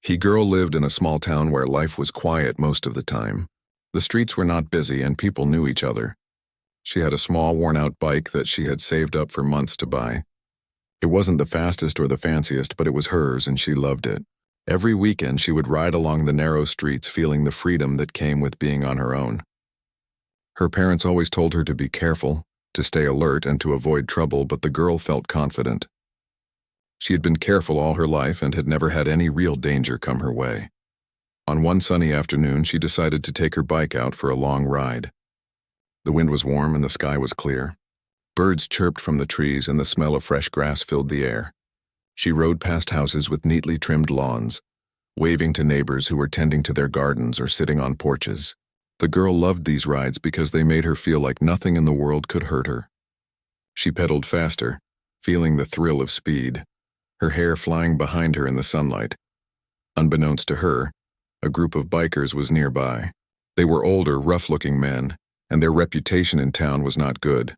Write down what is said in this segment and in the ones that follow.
He girl lived in a small town where life was quiet most of the time. The streets were not busy and people knew each other. She had a small worn-out bike that she had saved up for months to buy. It wasn't the fastest or the fanciest, but it was hers and she loved it. Every weekend she would ride along the narrow streets feeling the freedom that came with being on her own. Her parents always told her to be careful, to stay alert and to avoid trouble, but the girl felt confident. She had been careful all her life and had never had any real danger come her way. On one sunny afternoon, she decided to take her bike out for a long ride. The wind was warm and the sky was clear. Birds chirped from the trees and the smell of fresh grass filled the air. She rode past houses with neatly trimmed lawns, waving to neighbors who were tending to their gardens or sitting on porches. The girl loved these rides because they made her feel like nothing in the world could hurt her. She pedaled faster, feeling the thrill of speed, her hair flying behind her in the sunlight. Unbeknownst to her, a group of bikers was nearby. They were older, rough-looking men, and their reputation in town was not good.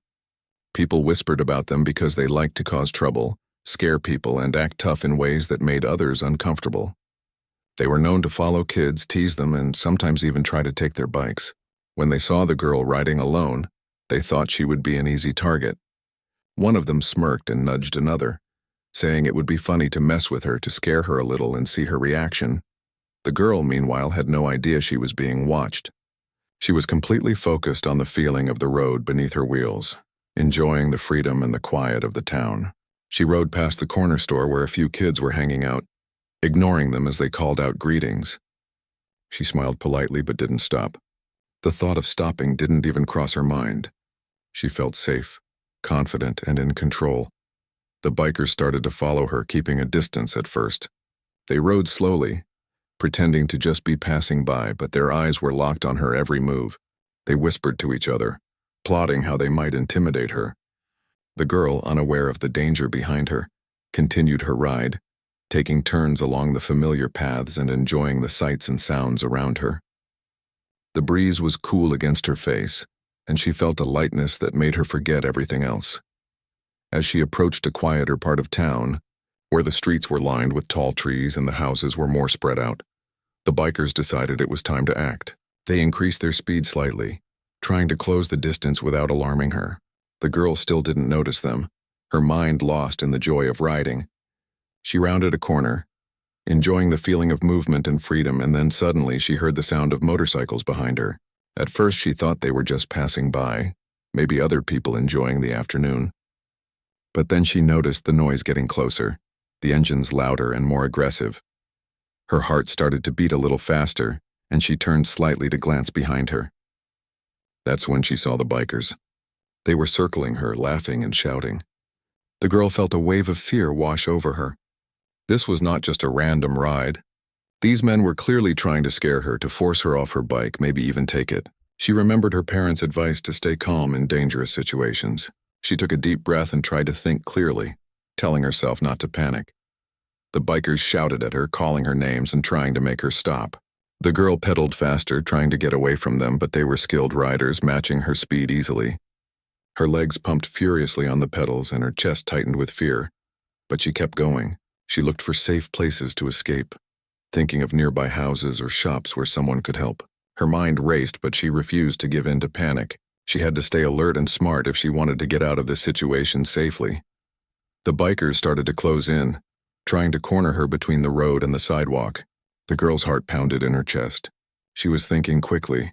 People whispered about them because they liked to cause trouble, scare people, and act tough in ways that made others uncomfortable. They were known to follow kids, tease them, and sometimes even try to take their bikes. When they saw the girl riding alone, they thought she would be an easy target. One of them smirked and nudged another, saying it would be funny to mess with her to scare her a little and see her reaction. The girl, meanwhile, had no idea she was being watched. She was completely focused on the feeling of the road beneath her wheels, enjoying the freedom and the quiet of the town. She rode past the corner store where a few kids were hanging out, ignoring them as they called out greetings. She smiled politely but didn't stop. The thought of stopping didn't even cross her mind. She felt safe, confident, and in control. The bikers started to follow her, keeping a distance at first. They rode slowly, pretending to just be passing by, but their eyes were locked on her every move. They whispered to each other, plotting how they might intimidate her. The girl, unaware of the danger behind her, continued her ride, taking turns along the familiar paths and enjoying the sights and sounds around her. The breeze was cool against her face, and she felt a lightness that made her forget everything else. As she approached a quieter part of town, where the streets were lined with tall trees and the houses were more spread out, the bikers decided it was time to act. They increased their speed slightly, trying to close the distance without alarming her. The girl still didn't notice them, her mind lost in the joy of riding. She rounded a corner, enjoying the feeling of movement and freedom, and then suddenly she heard the sound of motorcycles behind her. At first she thought they were just passing by, maybe other people enjoying the afternoon. But then she noticed the noise getting closer, the engines louder and more aggressive. Her heart started to beat a little faster, and she turned slightly to glance behind her. That's when she saw the bikers. They were circling her, laughing and shouting. The girl felt a wave of fear wash over her. This was not just a random ride. These men were clearly trying to scare her, to force her off her bike, maybe even take it. She remembered her parents' advice to stay calm in dangerous situations. She took a deep breath and tried to think clearly, telling herself not to panic. The bikers shouted at her, calling her names and trying to make her stop. The girl pedaled faster, trying to get away from them, but they were skilled riders, matching her speed easily. Her legs pumped furiously on the pedals and her chest tightened with fear, but she kept going. She looked for safe places to escape, thinking of nearby houses or shops where someone could help. Her mind raced, but she refused to give in to panic. She had to stay alert and smart if she wanted to get out of this situation safely. The bikers started to close in, trying to corner her between the road and the sidewalk. The girl's heart pounded in her chest. She was thinking quickly,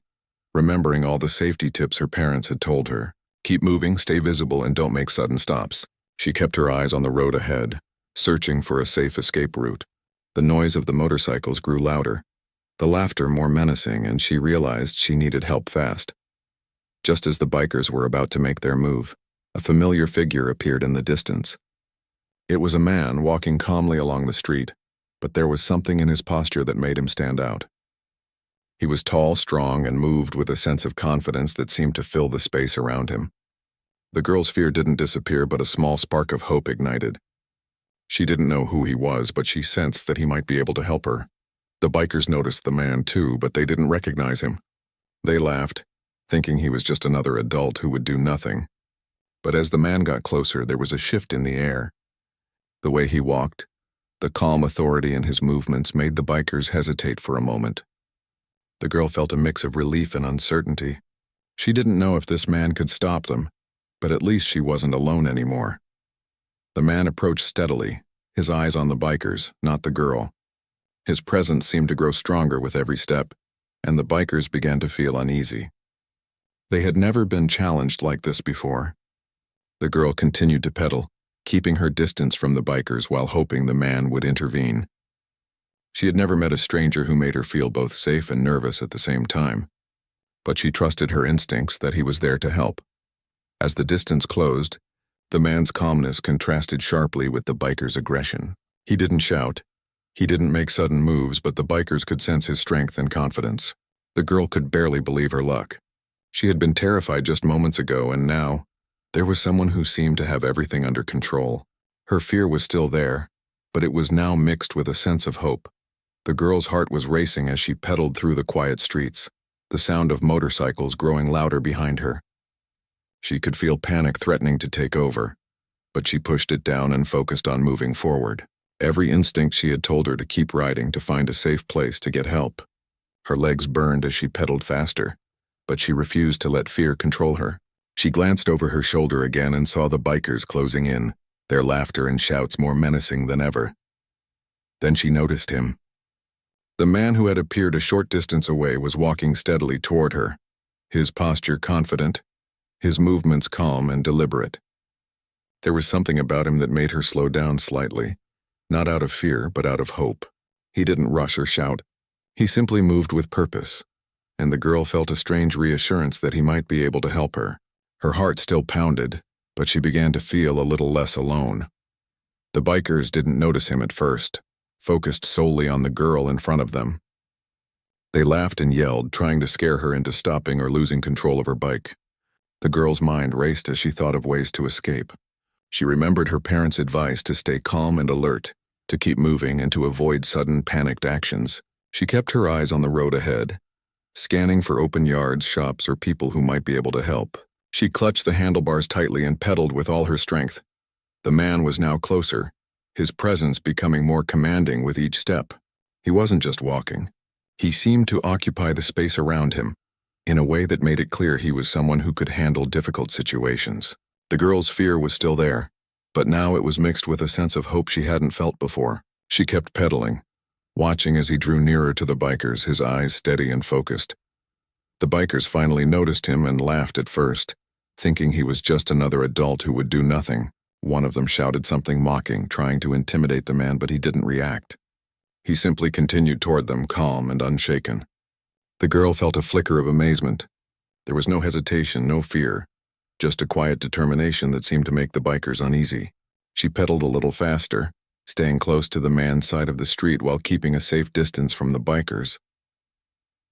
remembering all the safety tips her parents had told her. Keep moving, stay visible, and don't make sudden stops. She kept her eyes on the road ahead, searching for a safe escape route. The noise of the motorcycles grew louder, the laughter more menacing, and she realized she needed help fast. Just as the bikers were about to make their move, a familiar figure appeared in the distance. It was a man walking calmly along the street, but there was something in his posture that made him stand out. He was tall, strong, and moved with a sense of confidence that seemed to fill the space around him. The girl's fear didn't disappear, but a small spark of hope ignited. She didn't know who he was, but she sensed that he might be able to help her. The bikers noticed the man too, but they didn't recognize him. They laughed, thinking he was just another adult who would do nothing. But as the man got closer, there was a shift in the air. The way he walked, The calm authority in his movements made the bikers hesitate for a moment. The girl felt a mix of relief and uncertainty. She didn't know if this man could stop them, but at least she wasn't alone anymore. The man approached steadily, his eyes on the bikers, not the girl. His presence seemed to grow stronger with every step, and the bikers began to feel uneasy. They had never been challenged like this before. The girl continued to pedal, keeping her distance from the bikers while hoping the man would intervene. She had never met a stranger who made her feel both safe and nervous at the same time, but she trusted her instincts that he was there to help. As the distance closed, the man's calmness contrasted sharply with the biker's aggression. He didn't shout. He didn't make sudden moves, but the bikers could sense his strength and confidence. The girl could barely believe her luck. She had been terrified just moments ago, and now, there was someone who seemed to have everything under control. Her fear was still there, but it was now mixed with a sense of hope. The girl's heart was racing as she pedaled through the quiet streets, the sound of motorcycles growing louder behind her. She could feel panic threatening to take over, but she pushed it down and focused on moving forward. Every instinct she had told her to keep riding, to find a safe place to get help. Her legs burned as she pedaled faster, but she refused to let fear control her. She glanced over her shoulder again and saw the bikers closing in, their laughter and shouts more menacing than ever. Then she noticed him. The man who had appeared a short distance away was walking steadily toward her, his posture confident, his movements calm and deliberate. There was something about him that made her slow down slightly, not out of fear, but out of hope. He didn't rush or shout. He simply moved with purpose, and the girl felt a strange reassurance that he might be able to help her. Her heart still pounded, but she began to feel a little less alone. The bikers didn't notice him at first, focused solely on the girl in front of them. They laughed and yelled, trying to scare her into stopping or losing control of her bike. The girl's mind raced as she thought of ways to escape. She remembered her parents' advice to stay calm and alert, to keep moving and to avoid sudden panicked actions. She kept her eyes on the road ahead, scanning for open yards, shops, or people who might be able to help. She clutched the handlebars tightly and pedaled with all her strength. The man was now closer, his presence becoming more commanding with each step. He wasn't just walking. He seemed to occupy the space around him, in a way that made it clear he was someone who could handle difficult situations. The girl's fear was still there, but now it was mixed with a sense of hope she hadn't felt before. She kept pedaling, watching as he drew nearer to the bikers, his eyes steady and focused. The bikers finally noticed him and laughed at first, thinking he was just another adult who would do nothing. One of them shouted something mocking, trying to intimidate the man, but he didn't react. He simply continued toward them, calm and unshaken. The girl felt a flicker of amazement. There was no hesitation, no fear, just a quiet determination that seemed to make the bikers uneasy. She pedaled a little faster, staying close to the man's side of the street while keeping a safe distance from the bikers.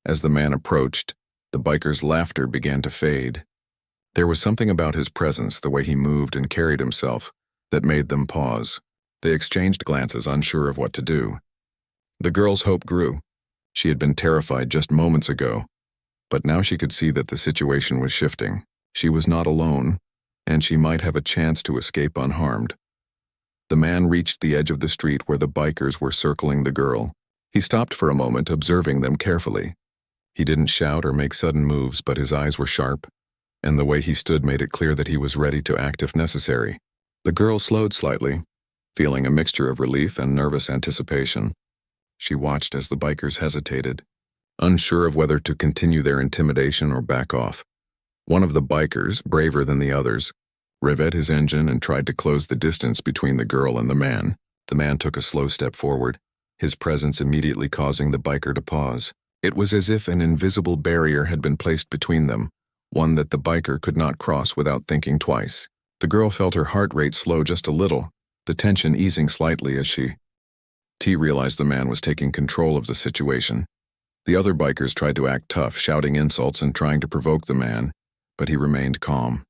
As the man approached, the bikers' laughter began to fade. There was something about his presence, the way he moved and carried himself, that made them pause. They exchanged glances, unsure of what to do. The girl's hope grew. She had been terrified just moments ago, but now she could see that the situation was shifting. She was not alone, and she might have a chance to escape unharmed. The man reached the edge of the street where the bikers were circling the girl. He stopped for a moment, observing them carefully. He didn't shout or make sudden moves, but his eyes were sharp, and the way he stood made it clear that he was ready to act if necessary. The girl slowed slightly, feeling a mixture of relief and nervous anticipation. She watched as the bikers hesitated, unsure of whether to continue their intimidation or back off. One of the bikers, braver than the others, revved his engine and tried to close the distance between the girl and the man. The man took a slow step forward, his presence immediately causing the biker to pause. It was as if an invisible barrier had been placed between them, one that the biker could not cross without thinking twice. The girl felt her heart rate slow just a little, the tension easing slightly as she realized the man was taking control of the situation. The other bikers tried to act tough, shouting insults and trying to provoke the man, but he remained calm.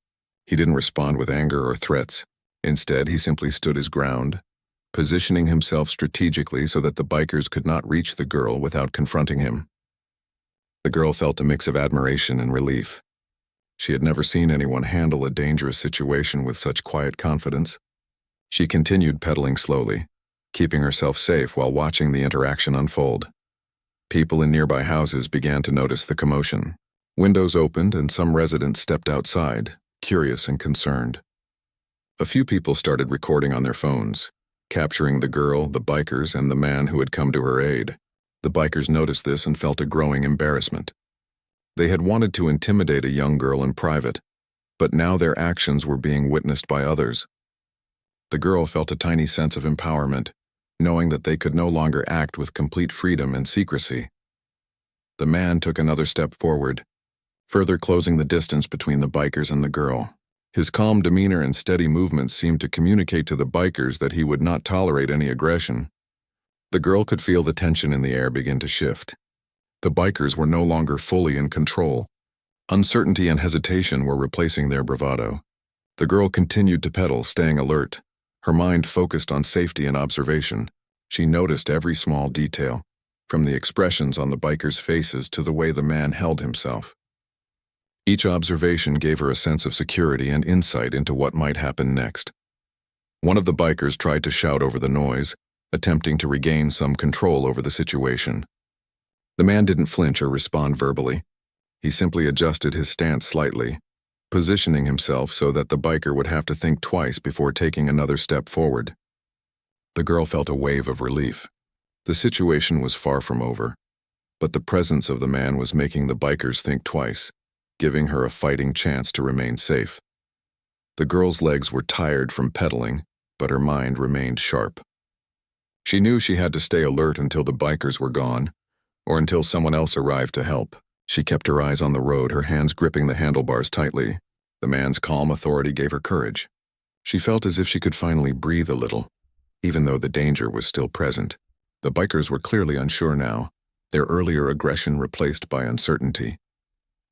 He didn't respond with anger or threats. Instead, he simply stood his ground, positioning himself strategically so that the bikers could not reach the girl without confronting him. The girl felt a mix of admiration and relief. She had never seen anyone handle a dangerous situation with such quiet confidence. She continued pedaling slowly, keeping herself safe while watching the interaction unfold. People in nearby houses began to notice the commotion. Windows opened and some residents stepped outside, curious and concerned. A few people started recording on their phones, capturing the girl, the bikers, and the man who had come to her aid. The bikers noticed this and felt a growing embarrassment. They had wanted to intimidate a young girl in private, but now their actions were being witnessed by others. The girl felt a tiny sense of empowerment, knowing that they could no longer act with complete freedom and secrecy. The man took another step forward, further closing the distance between the bikers and the girl. His calm demeanor and steady movements seemed to communicate to the bikers that he would not tolerate any aggression. The girl could feel the tension in the air begin to shift. The bikers were no longer fully in control. Uncertainty and hesitation were replacing their bravado. The girl continued to pedal, staying alert, her mind focused on safety and observation. She noticed every small detail, from the expressions on the bikers' faces to the way the man held himself. Each observation gave her a sense of security and insight into what might happen next. One of the bikers tried to shout over the noise, attempting to regain some control over the situation. The man didn't flinch or respond verbally. He simply adjusted his stance slightly, positioning himself so that the biker would have to think twice before taking another step forward. The girl felt a wave of relief. The situation was far from over, but the presence of the man was making the bikers think twice, giving her a fighting chance to remain safe. The girl's legs were tired from pedaling, but her mind remained sharp. She knew she had to stay alert until the bikers were gone, or until someone else arrived to help. She kept her eyes on the road, her hands gripping the handlebars tightly. The man's calm authority gave her courage. She felt as if she could finally breathe a little, even though the danger was still present. The bikers were clearly unsure now, their earlier aggression replaced by uncertainty.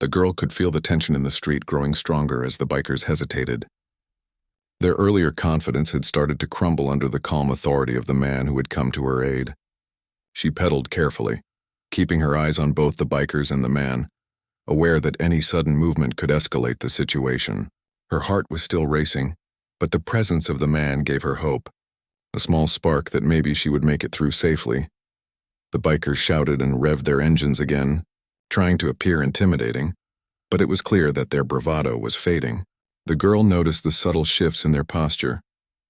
The girl could feel the tension in the street growing stronger as the bikers hesitated. Their earlier confidence had started to crumble under the calm authority of the man who had come to her aid. She pedaled carefully, keeping her eyes on both the bikers and the man, aware that any sudden movement could escalate the situation. Her heart was still racing, but the presence of the man gave her hope, a small spark that maybe she would make it through safely. The bikers shouted and revved their engines again, trying to appear intimidating, but it was clear that their bravado was fading. The girl noticed the subtle shifts in their posture,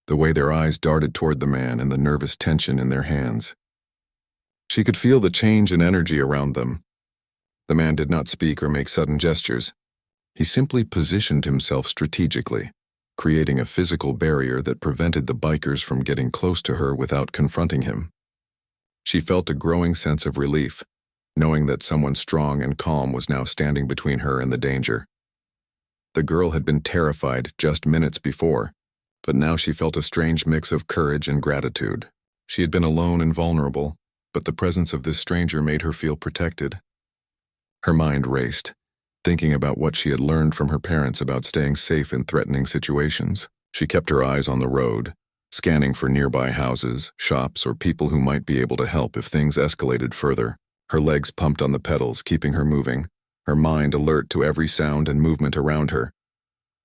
the way their eyes darted toward the man and the nervous tension in their hands. She could feel the change in energy around them. The man did not speak or make sudden gestures. He simply positioned himself strategically, creating a physical barrier that prevented the bikers from getting close to her without confronting him. She felt a growing sense of relief, knowing that someone strong and calm was now standing between her and the danger. The girl had been terrified just minutes before, but now she felt a strange mix of courage and gratitude. She had been alone and vulnerable, but the presence of this stranger made her feel protected. Her mind raced, thinking about what she had learned from her parents about staying safe in threatening situations. She kept her eyes on the road, scanning for nearby houses, shops, or people who might be able to help if things escalated further. Her legs pumped on the pedals, keeping her moving, her mind alert to every sound and movement around her.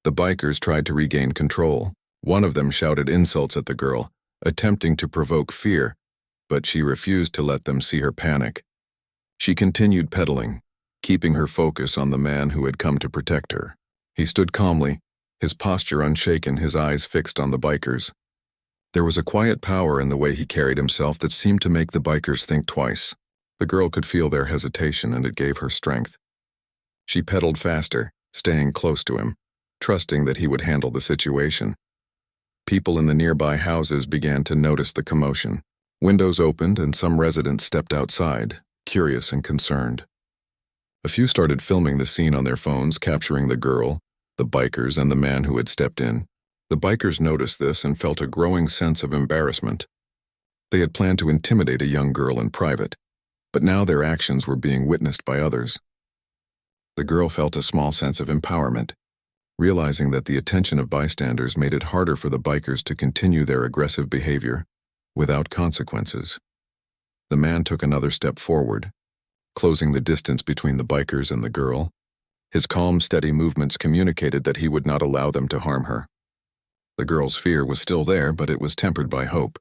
The bikers tried to regain control. One of them shouted insults at the girl, attempting to provoke fear, but she refused to let them see her panic. She continued pedaling, keeping her focus on the man who had come to protect her. He stood calmly, his posture unshaken, his eyes fixed on the bikers. There was a quiet power in the way he carried himself that seemed to make the bikers think twice. The girl could feel their hesitation, and it gave her strength. She pedaled faster, staying close to him, trusting that he would handle the situation. People in the nearby houses began to notice the commotion. Windows opened and some residents stepped outside, curious and concerned. A few started filming the scene on their phones, capturing the girl, the bikers, and the man who had stepped in. The bikers noticed this and felt a growing sense of embarrassment. They had planned to intimidate a young girl in private, but now their actions were being witnessed by others. The girl felt a small sense of empowerment, realizing that the attention of bystanders made it harder for the bikers to continue their aggressive behavior without consequences. The man took another step forward, closing the distance between the bikers and the girl. His calm, steady movements communicated that he would not allow them to harm her. The girl's fear was still there, but it was tempered by hope.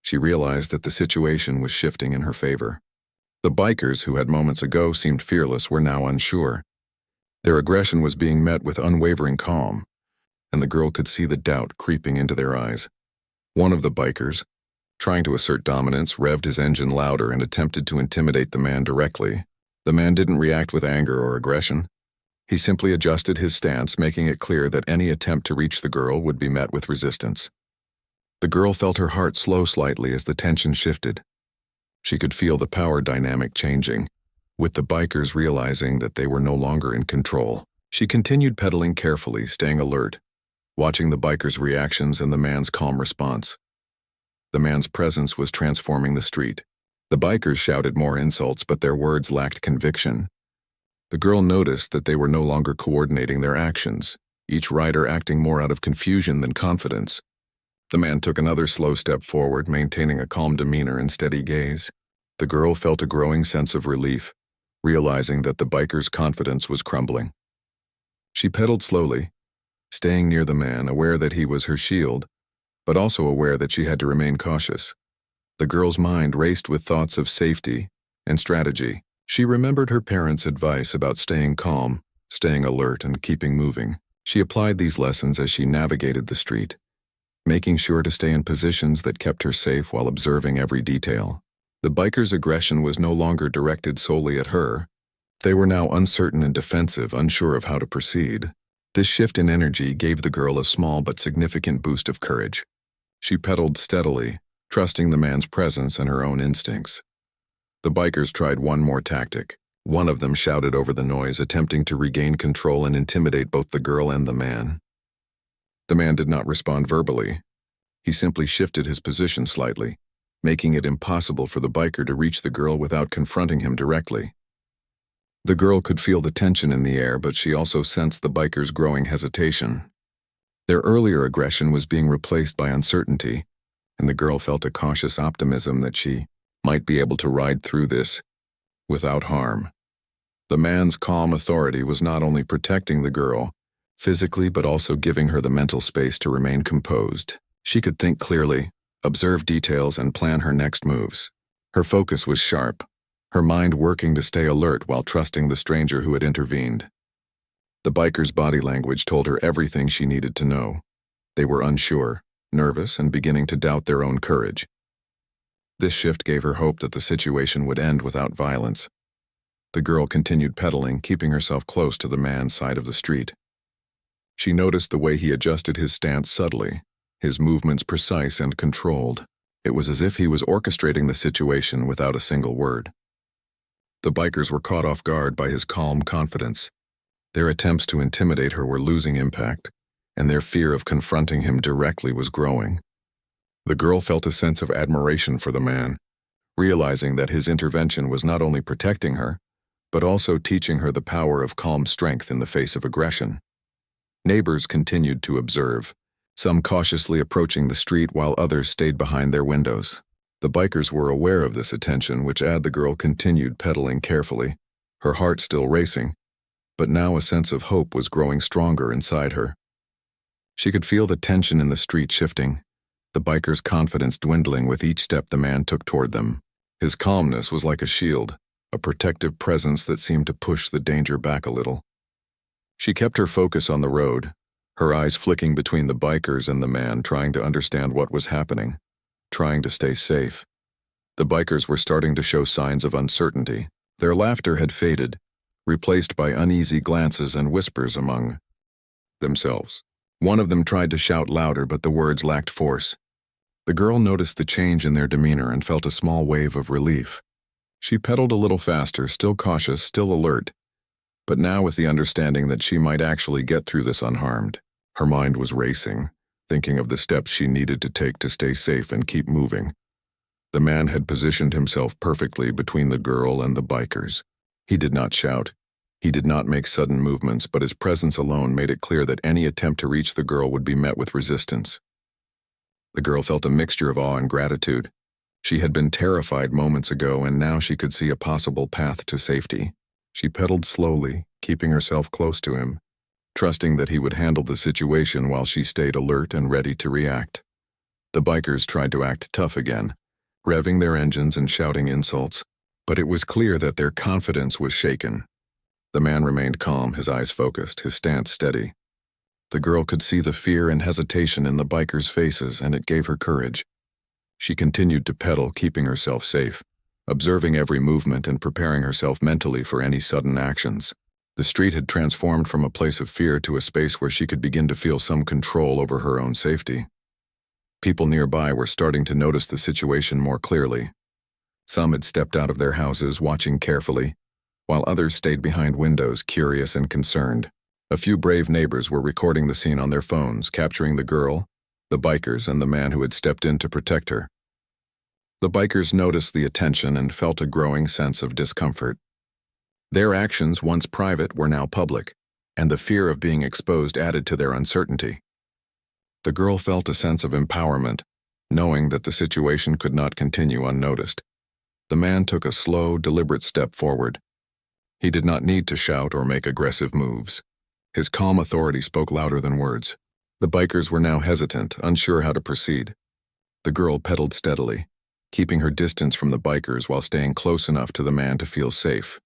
She realized that the situation was shifting in her favor. The bikers who had moments ago seemed fearless were now unsure. Their aggression was being met with unwavering calm, and the girl could see the doubt creeping into their eyes. One of the bikers, trying to assert dominance, revved his engine louder and attempted to intimidate the man directly. The man didn't react with anger or aggression. He simply adjusted his stance, making it clear that any attempt to reach the girl would be met with resistance. The girl felt her heart slow slightly as the tension shifted. She could feel the power dynamic changing, with the bikers realizing that they were no longer in control. She continued pedaling carefully, staying alert, watching the bikers' reactions and the man's calm response. The man's presence was transforming the street. The bikers shouted more insults, but their words lacked conviction. The girl noticed that they were no longer coordinating their actions, each rider acting more out of confusion than confidence. The man took another slow step forward, maintaining a calm demeanor and steady gaze. The girl felt a growing sense of relief, realizing that the biker's confidence was crumbling. She pedaled slowly, staying near the man, aware that he was her shield, but also aware that she had to remain cautious. The girl's mind raced with thoughts of safety and strategy. She remembered her parents' advice about staying calm, staying alert, and keeping moving. She applied these lessons as she navigated the street, making sure to stay in positions that kept her safe while observing every detail. The bikers' aggression was no longer directed solely at her. They were now uncertain and defensive, unsure of how to proceed. This shift in energy gave the girl a small but significant boost of courage. She pedaled steadily, trusting the man's presence and her own instincts. The bikers tried one more tactic. One of them shouted over the noise, attempting to regain control and intimidate both the girl and the man. The man did not respond verbally. He simply shifted his position slightly, making it impossible for the biker to reach the girl without confronting him directly. The girl could feel the tension in the air, but she also sensed the bikers' growing hesitation. Their earlier aggression was being replaced by uncertainty, and the girl felt a cautious optimism that she might be able to ride through this without harm. The man's calm authority was not only protecting the girl physically but also giving her the mental space to remain composed. She could think clearly, observe details, and plan her next moves. Her focus was sharp, her mind working to stay alert while trusting the stranger who had intervened. The biker's body language told her everything she needed to know. They were unsure, nervous, and beginning to doubt their own courage. This shift gave her hope that the situation would end without violence. The girl continued pedaling, keeping herself close to the man's side of the street. She noticed the way he adjusted his stance subtly, his movements precise and controlled. It was as if he was orchestrating the situation without a single word. The bikers were caught off guard by his calm confidence. Their attempts to intimidate her were losing impact, and their fear of confronting him directly was growing. The girl felt a sense of admiration for the man, realizing that his intervention was not only protecting her, but also teaching her the power of calm strength in the face of aggression. Neighbors continued to observe, some cautiously approaching the street while others stayed behind their windows. The bikers were aware of this attention, which the girl continued pedaling carefully, her heart still racing, but now a sense of hope was growing stronger inside her. She could feel the tension in the street shifting, the biker's confidence dwindling with each step the man took toward them. His calmness was like a shield, a protective presence that seemed to push the danger back a little. She kept her focus on the road, her eyes flicking between the bikers and the man, trying to understand what was happening, trying to stay safe. The bikers were starting to show signs of uncertainty. Their laughter had faded, replaced by uneasy glances and whispers among themselves. One of them tried to shout louder, but the words lacked force. The girl noticed the change in their demeanor and felt a small wave of relief. She pedaled a little faster, still cautious, still alert, but now with the understanding that she might actually get through this unharmed. Her mind was racing, thinking of the steps she needed to take to stay safe and keep moving. The man had positioned himself perfectly between the girl and the bikers. He did not shout. He did not make sudden movements, but his presence alone made it clear that any attempt to reach the girl would be met with resistance. The girl felt a mixture of awe and gratitude. She had been terrified moments ago, and now she could see a possible path to safety. She pedaled slowly, keeping herself close to him, trusting that he would handle the situation while she stayed alert and ready to react. The bikers tried to act tough again, revving their engines and shouting insults, but it was clear that their confidence was shaken. The man remained calm, his eyes focused, his stance steady. The girl could see the fear and hesitation in the bikers' faces, and it gave her courage. She continued to pedal, keeping herself safe, observing every movement and preparing herself mentally for any sudden actions. The street had transformed from a place of fear to a space where she could begin to feel some control over her own safety. People nearby were starting to notice the situation more clearly. Some had stepped out of their houses, watching carefully, while others stayed behind windows, curious and concerned. A few brave neighbors were recording the scene on their phones, capturing the girl, the bikers, and the man who had stepped in to protect her. The bikers noticed the attention and felt a growing sense of discomfort. Their actions, once private, were now public, and the fear of being exposed added to their uncertainty. The girl felt a sense of empowerment, knowing that the situation could not continue unnoticed. The man took a slow, deliberate step forward. He did not need to shout or make aggressive moves. His calm authority spoke louder than words. The bikers were now hesitant, unsure how to proceed. The girl pedaled steadily, keeping her distance from the bikers while staying close enough to the man to feel safe.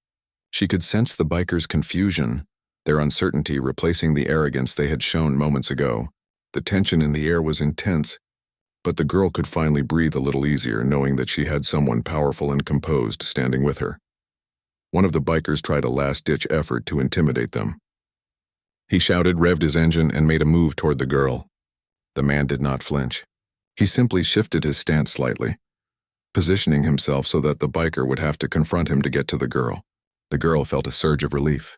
She could sense the bikers' confusion, their uncertainty replacing the arrogance they had shown moments ago. The tension in the air was intense, but the girl could finally breathe a little easier, knowing that she had someone powerful and composed standing with her. One of the bikers tried a last-ditch effort to intimidate them. He shouted, revved his engine, and made a move toward the girl. The man did not flinch. He simply shifted his stance slightly, positioning himself so that the biker would have to confront him to get to the girl. The girl felt a surge of relief.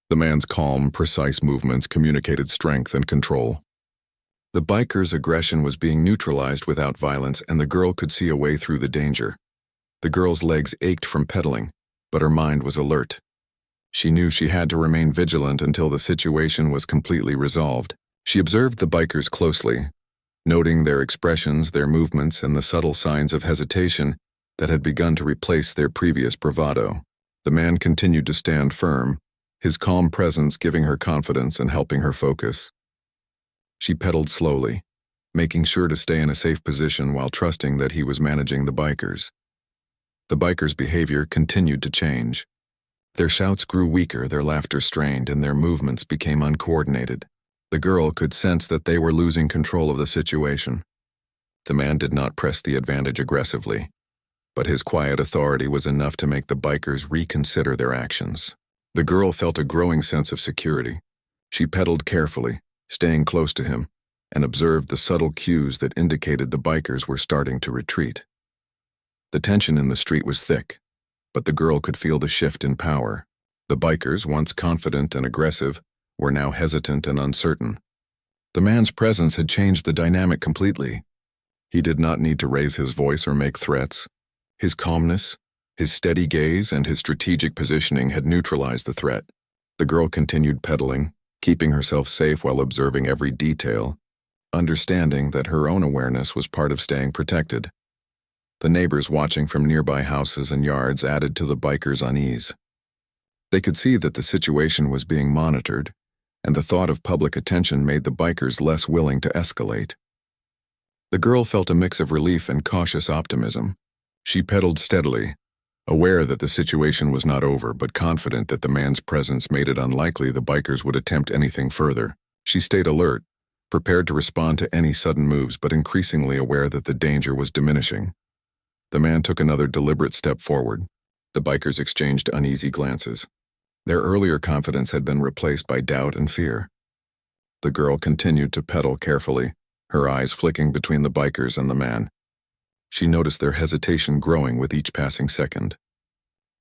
The man's calm, precise movements communicated strength and control. The biker's aggression was being neutralized without violence, and the girl could see a way through the danger. The girl's legs ached from pedaling, but her mind was alert. She knew she had to remain vigilant until the situation was completely resolved. She observed the bikers closely, noting their expressions, their movements, and the subtle signs of hesitation that had begun to replace their previous bravado. The man continued to stand firm, his calm presence giving her confidence and helping her focus. She pedaled slowly, making sure to stay in a safe position while trusting that he was managing the bikers. The bikers' behavior continued to change. Their shouts grew weaker, their laughter strained, and their movements became uncoordinated. The girl could sense that they were losing control of the situation. The man did not press the advantage aggressively, but his quiet authority was enough to make the bikers reconsider their actions. The girl felt a growing sense of security. She pedaled carefully, staying close to him, and observed the subtle cues that indicated the bikers were starting to retreat. The tension in the street was thick, but the girl could feel the shift in power. The bikers, once confident and aggressive, were now hesitant and uncertain. The man's presence had changed the dynamic completely. He did not need to raise his voice or make threats. His calmness, his steady gaze, and his strategic positioning had neutralized the threat. The girl continued pedaling, keeping herself safe while observing every detail, understanding that her own awareness was part of staying protected. The neighbors watching from nearby houses and yards added to the bikers' unease. They could see that the situation was being monitored, and the thought of public attention made the bikers less willing to escalate. The girl felt a mix of relief and cautious optimism. She pedaled steadily, aware that the situation was not over, but confident that the man's presence made it unlikely the bikers would attempt anything further. She stayed alert, prepared to respond to any sudden moves, but increasingly aware that the danger was diminishing. The man took another deliberate step forward. The bikers exchanged uneasy glances. Their earlier confidence had been replaced by doubt and fear. The girl continued to pedal carefully, her eyes flicking between the bikers and the man. She noticed their hesitation growing with each passing second.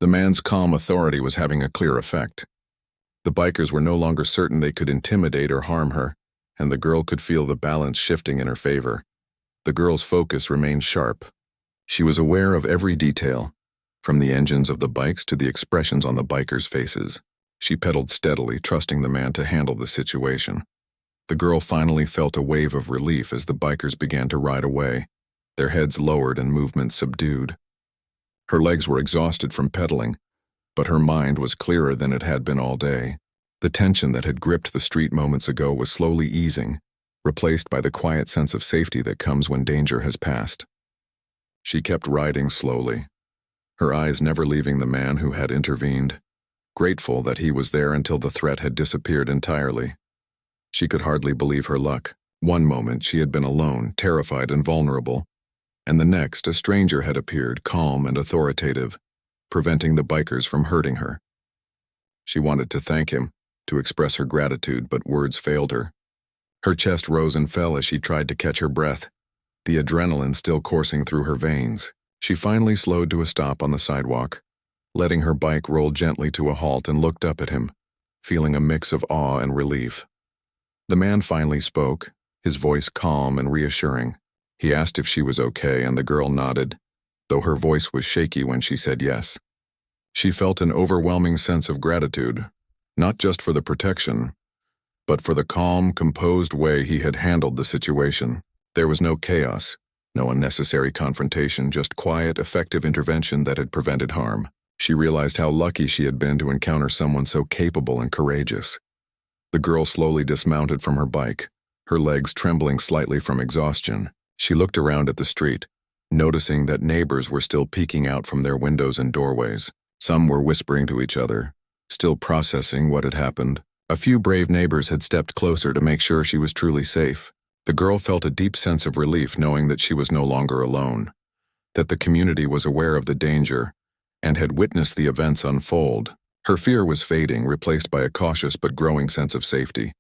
The man's calm authority was having a clear effect. The bikers were no longer certain they could intimidate or harm her, and the girl could feel the balance shifting in her favor. The girl's focus remained sharp. She was aware of every detail, from the engines of the bikes to the expressions on the bikers' faces. She pedaled steadily, trusting the man to handle the situation. The girl finally felt a wave of relief as the bikers began to ride away, their heads lowered and movements subdued. Her legs were exhausted from pedaling, but her mind was clearer than it had been all day. The tension that had gripped the street moments ago was slowly easing, replaced by the quiet sense of safety that comes when danger has passed. She kept riding slowly, her eyes never leaving the man who had intervened, grateful that he was there until the threat had disappeared entirely. She could hardly believe her luck. One moment she had been alone, terrified and vulnerable, and the next a stranger had appeared, calm and authoritative, preventing the bikers from hurting her. She wanted to thank him, to express her gratitude, but words failed her. Her chest rose and fell as she tried to catch her breath, the adrenaline still coursing through her veins. She finally slowed to a stop on the sidewalk, letting her bike roll gently to a halt, and looked up at him, feeling a mix of awe and relief. The man finally spoke, his voice calm and reassuring. He asked if she was okay, and the girl nodded, though her voice was shaky when she said yes. She felt an overwhelming sense of gratitude, not just for the protection, but for the calm, composed way he had handled the situation. There was no chaos, no unnecessary confrontation, just quiet, effective intervention that had prevented harm. She realized how lucky she had been to encounter someone so capable and courageous. The girl slowly dismounted from her bike, her legs trembling slightly from exhaustion. She looked around at the street, noticing that neighbors were still peeking out from their windows and doorways. Some were whispering to each other, still processing what had happened. A few brave neighbors had stepped closer to make sure she was truly safe. The girl felt a deep sense of relief knowing that she was no longer alone, that the community was aware of the danger and had witnessed the events unfold. Her fear was fading, replaced by a cautious but growing sense of safety.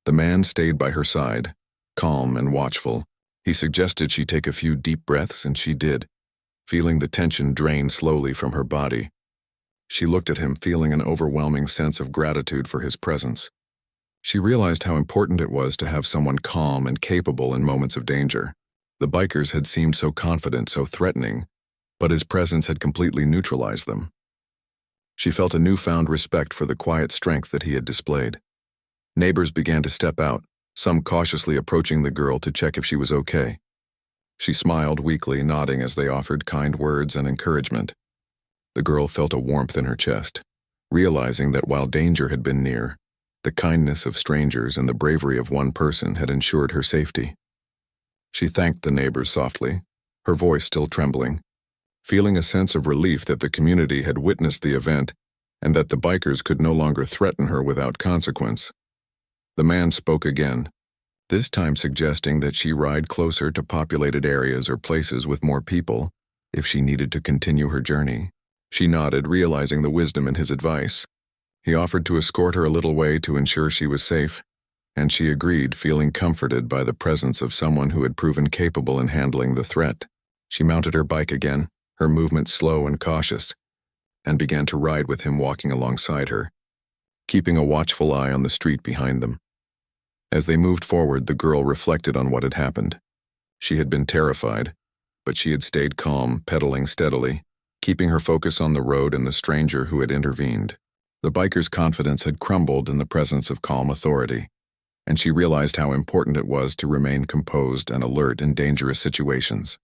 The man stayed by her side, calm and watchful. He suggested she take a few deep breaths, and she did, feeling the tension drain slowly from her body. She looked at him, feeling an overwhelming sense of gratitude for his presence. She realized how important it was to have someone calm and capable in moments of danger. The bikers had seemed so confident, so threatening, but his presence had completely neutralized them. She felt a newfound respect for the quiet strength that he had displayed. Neighbors began to step out, some cautiously approaching the girl to check if she was okay. She smiled weakly, nodding as they offered kind words and encouragement. The girl felt a warmth in her chest, realizing that while danger had been near, the kindness of strangers and the bravery of one person had ensured her safety. She thanked the neighbors softly, her voice still trembling, feeling a sense of relief that the community had witnessed the event and that the bikers could no longer threaten her without consequence. The man spoke again, this time suggesting that she ride closer to populated areas or places with more people if she needed to continue her journey. She nodded, realizing the wisdom in his advice. He offered to escort her a little way to ensure she was safe, and she agreed, feeling comforted by the presence of someone who had proven capable in handling the threat. She mounted her bike again, her movements slow and cautious, and began to ride with him, walking alongside her, keeping a watchful eye on the street behind them. As they moved forward, the girl reflected on what had happened. She had been terrified, but she had stayed calm, pedaling steadily, keeping her focus on the road and the stranger who had intervened. The biker's confidence had crumbled in the presence of calm authority, and she realized how important it was to remain composed and alert in dangerous situations.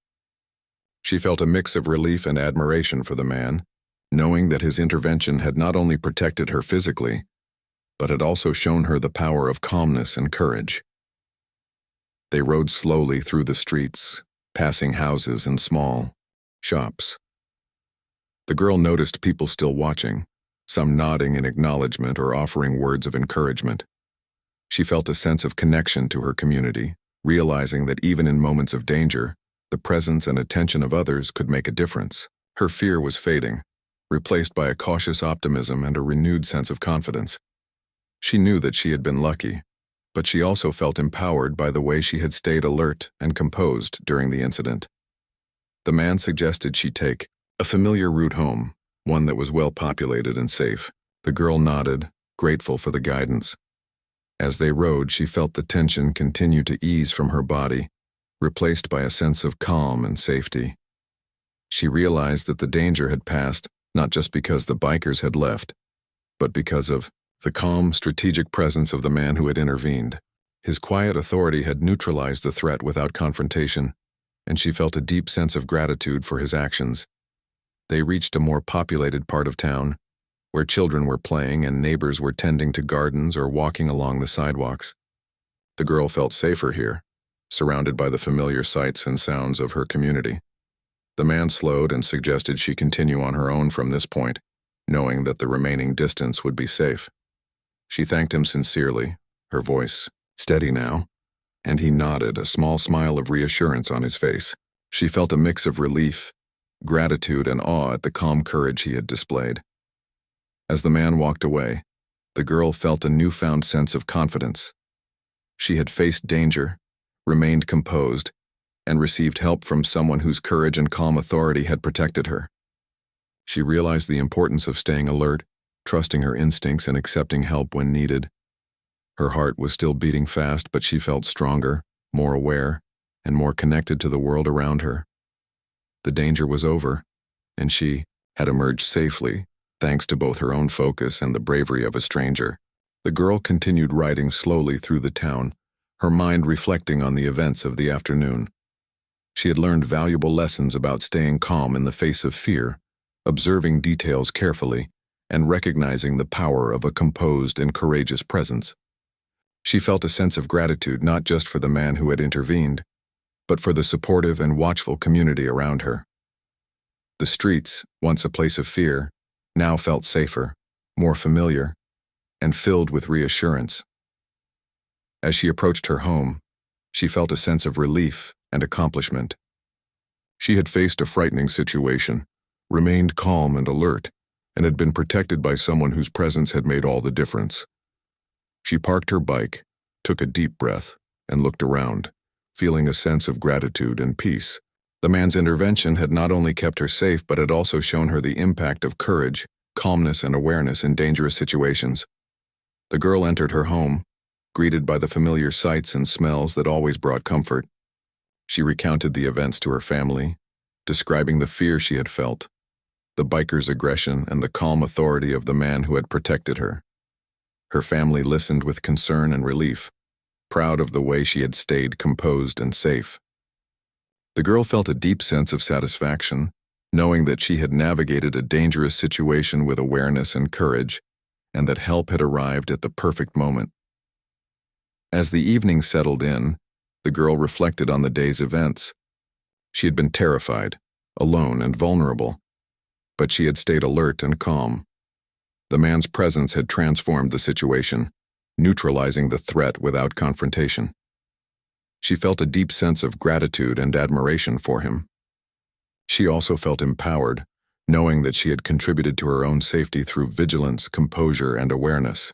She felt a mix of relief and admiration for the man, knowing that his intervention had not only protected her physically, but had also shown her the power of calmness and courage. They rode slowly through the streets, passing houses and small shops. The girl noticed people still watching, some nodding in acknowledgement or offering words of encouragement. She felt a sense of connection to her community, realizing that even in moments of danger, the presence and attention of others could make a difference. Her fear was fading, replaced by a cautious optimism and a renewed sense of confidence. She knew that she had been lucky, but she also felt empowered by the way she had stayed alert and composed during the incident. The man suggested she take a familiar route home, one that was well populated and safe. The girl nodded, grateful for the guidance. As they rode, she felt the tension continue to ease from her body, replaced by a sense of calm and safety. She realized that the danger had passed, not just because the bikers had left, but because of the calm, strategic presence of the man who had intervened. His quiet authority had neutralized the threat without confrontation, and she felt a deep sense of gratitude for his actions. They reached a more populated part of town, where children were playing and neighbors were tending to gardens or walking along the sidewalks. The girl felt safer here, surrounded by the familiar sights and sounds of her community. The man slowed and suggested she continue on her own from this point, knowing that the remaining distance would be safe. She thanked him sincerely, her voice steady now, and he nodded, a small smile of reassurance on his face. She felt a mix of relief, gratitude, and awe at the calm courage he had displayed. As the man walked away, the girl felt a newfound sense of confidence. She had faced danger, remained composed, and received help from someone whose courage and calm authority had protected her. She realized the importance of staying alert, trusting her instincts, and accepting help when needed. Her heart was still beating fast, but she felt stronger, more aware, and more connected to the world around her. The danger was over, and she had emerged safely, thanks to both her own focus and the bravery of a stranger. The girl continued riding slowly through the town, her mind reflecting on the events of the afternoon. She had learned valuable lessons about staying calm in the face of fear, observing details carefully, and recognizing the power of a composed and courageous presence. She felt a sense of gratitude not just for the man who had intervened, but for the supportive and watchful community around her. The streets, once a place of fear, now felt safer, more familiar, and filled with reassurance. As she approached her home, she felt a sense of relief and accomplishment. She had faced a frightening situation, remained calm and alert, and had been protected by someone whose presence had made all the difference. She parked her bike, took a deep breath, and looked around, feeling a sense of gratitude and peace. The man's intervention had not only kept her safe, but had also shown her the impact of courage, calmness, and awareness in dangerous situations. The girl entered her home, greeted by the familiar sights and smells that always brought comfort. She recounted the events to her family, describing the fear she had felt, the biker's aggression, and the calm authority of the man who had protected her. Her family listened with concern and relief, proud of the way she had stayed composed and safe. The girl felt a deep sense of satisfaction, knowing that she had navigated a dangerous situation with awareness and courage, and that help had arrived at the perfect moment. As the evening settled in, the girl reflected on the day's events. She had been terrified, alone, and vulnerable, but she had stayed alert and calm. The man's presence had transformed the situation, neutralizing the threat without confrontation. She felt a deep sense of gratitude and admiration for him. She also felt empowered, knowing that she had contributed to her own safety through vigilance, composure, and awareness.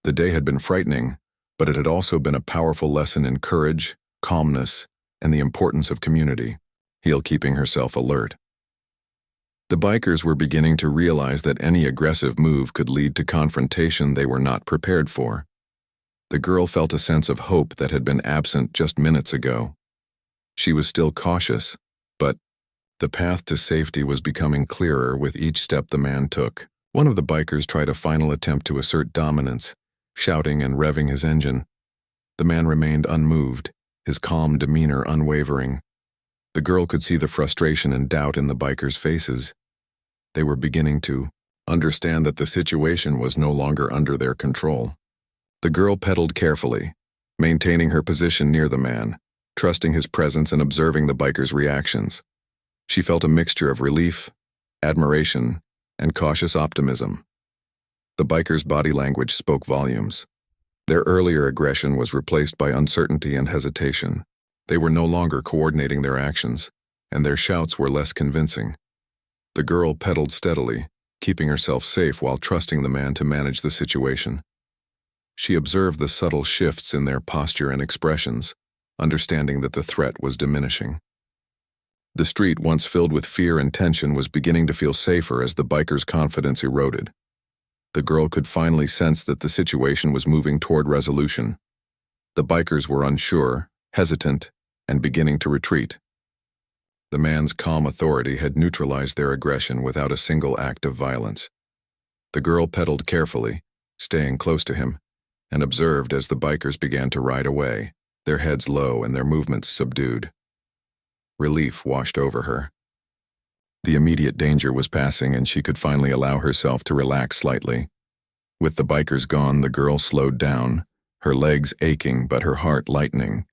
The day had been frightening, but it had also been a powerful lesson in courage, calmness, and the importance of community, keeping herself alert. The bikers were beginning to realize that any aggressive move could lead to confrontation they were not prepared for. The girl felt a sense of hope that had been absent just minutes ago. She was still cautious, but the path to safety was becoming clearer with each step the man took. One of the bikers tried a final attempt to assert dominance, shouting and revving his engine. The man remained unmoved, his calm demeanor unwavering. The girl could see the frustration and doubt in the bikers' faces. They were beginning to understand that the situation was no longer under their control. The girl pedaled carefully, maintaining her position near the man, trusting his presence and observing the biker's reactions. She felt a mixture of relief, admiration, and cautious optimism. The biker's body language spoke volumes. Their earlier aggression was replaced by uncertainty and hesitation. They were no longer coordinating their actions, and their shouts were less convincing. The girl pedaled steadily, keeping herself safe while trusting the man to manage the situation. She observed the subtle shifts in their posture and expressions, understanding that the threat was diminishing. The street, once filled with fear and tension, was beginning to feel safer as the biker's confidence eroded. The girl could finally sense that the situation was moving toward resolution. The bikers were unsure, hesitant, and beginning to retreat. The man's calm authority had neutralized their aggression without a single act of violence. The girl pedaled carefully, staying close to him, and observed as the bikers began to ride away, their heads low and their movements subdued. Relief washed over her. The immediate danger was passing, and she could finally allow herself to relax slightly. With the bikers gone, the girl slowed down, her legs aching but her heart lightening.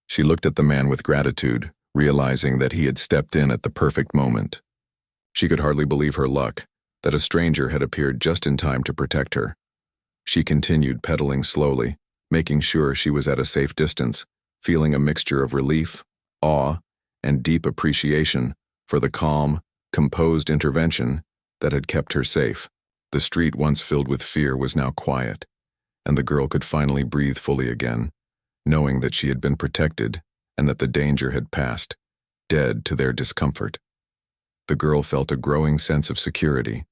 She looked at the man with gratitude, realizing that he had stepped in at the perfect moment. She could hardly believe her luck, that a stranger had appeared just in time to protect her. She continued pedaling slowly, making sure she was at a safe distance, feeling a mixture of relief, awe, and deep appreciation for the calm, composed intervention that had kept her safe. The street once filled with fear was now quiet, and the girl could finally breathe fully again, knowing that she had been protected and that the danger had passed, dead to their discomfort. The girl felt a growing sense of security.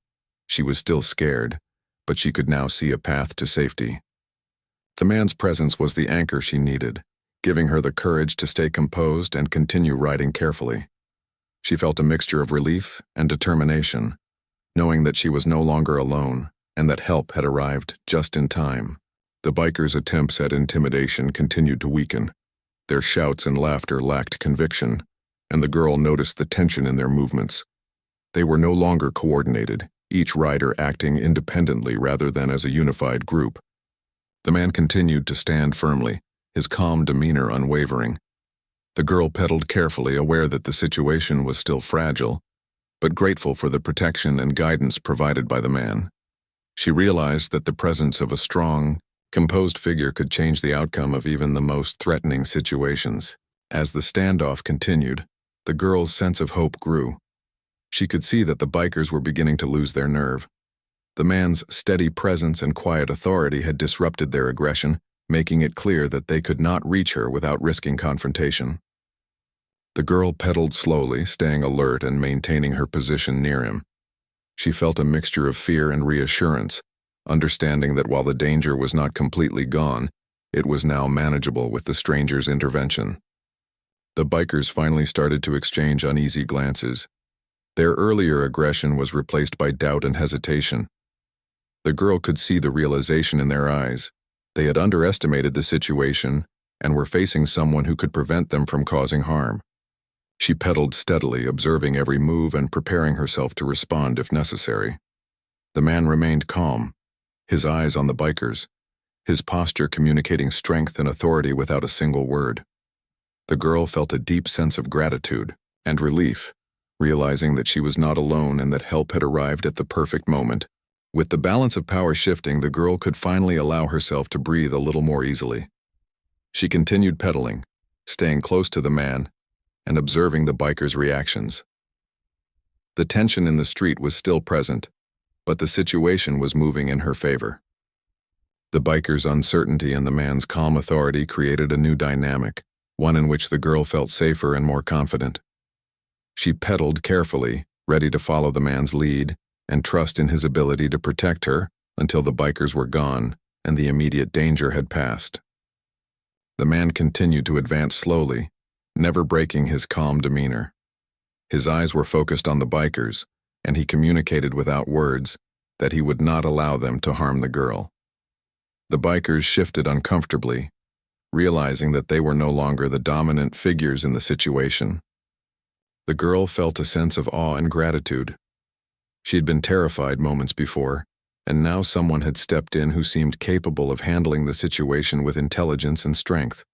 She was still scared, but she could now see a path to safety. The man's presence was the anchor she needed, giving her the courage to stay composed and continue riding carefully. She felt a mixture of relief and determination, knowing that she was no longer alone and that help had arrived just in time. The bikers' attempts at intimidation continued to weaken. Their shouts and laughter lacked conviction, and the girl noticed the tension in their movements. They were no longer coordinated, each rider acting independently rather than as a unified group. The man continued to stand firmly, his calm demeanor unwavering. The girl pedaled carefully, aware that the situation was still fragile, but grateful for the protection and guidance provided by the man. She realized that the presence of a strong, composed figure could change the outcome of even the most threatening situations. As the standoff continued, the girl's sense of hope grew. She could see that the bikers were beginning to lose their nerve. The man's steady presence and quiet authority had disrupted their aggression, making it clear that they could not reach her without risking confrontation. The girl pedaled slowly, staying alert and maintaining her position near him. She felt a mixture of fear and reassurance, understanding that while the danger was not completely gone, it was now manageable with the stranger's intervention. The bikers finally started to exchange uneasy glances. Their earlier aggression was replaced by doubt and hesitation. The girl could see the realization in their eyes. They had underestimated the situation and were facing someone who could prevent them from causing harm. She pedaled steadily, observing every move and preparing herself to respond if necessary. The man remained calm, his eyes on the bikers, his posture communicating strength and authority without a single word. The girl felt a deep sense of gratitude and relief, realizing that she was not alone and that help had arrived at the perfect moment. With the balance of power shifting, the girl could finally allow herself to breathe a little more easily. She continued pedaling, staying close to the man, and observing the bikers' reactions. The tension in the street was still present, but the situation was moving in her favor. The bikers' uncertainty and the man's calm authority created a new dynamic, one in which the girl felt safer and more confident. She pedaled carefully, ready to follow the man's lead and trust in his ability to protect her until the bikers were gone and the immediate danger had passed. The man continued to advance slowly, never breaking his calm demeanor. His eyes were focused on the bikers, and he communicated without words that he would not allow them to harm the girl. The bikers shifted uncomfortably, realizing that they were no longer the dominant figures in the situation. The girl felt a sense of awe and gratitude. She had been terrified moments before, and now someone had stepped in who seemed capable of handling the situation with intelligence and strength.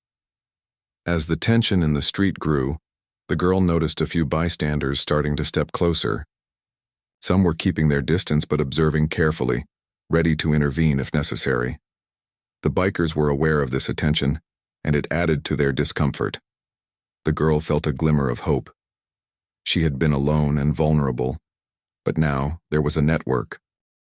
As the tension in the street grew, the girl noticed a few bystanders starting to step closer. Some were keeping their distance but observing carefully, ready to intervene if necessary. The bikers were aware of this attention, and it added to their discomfort. The girl felt a glimmer of hope. She had been alone and vulnerable, but now there was a network,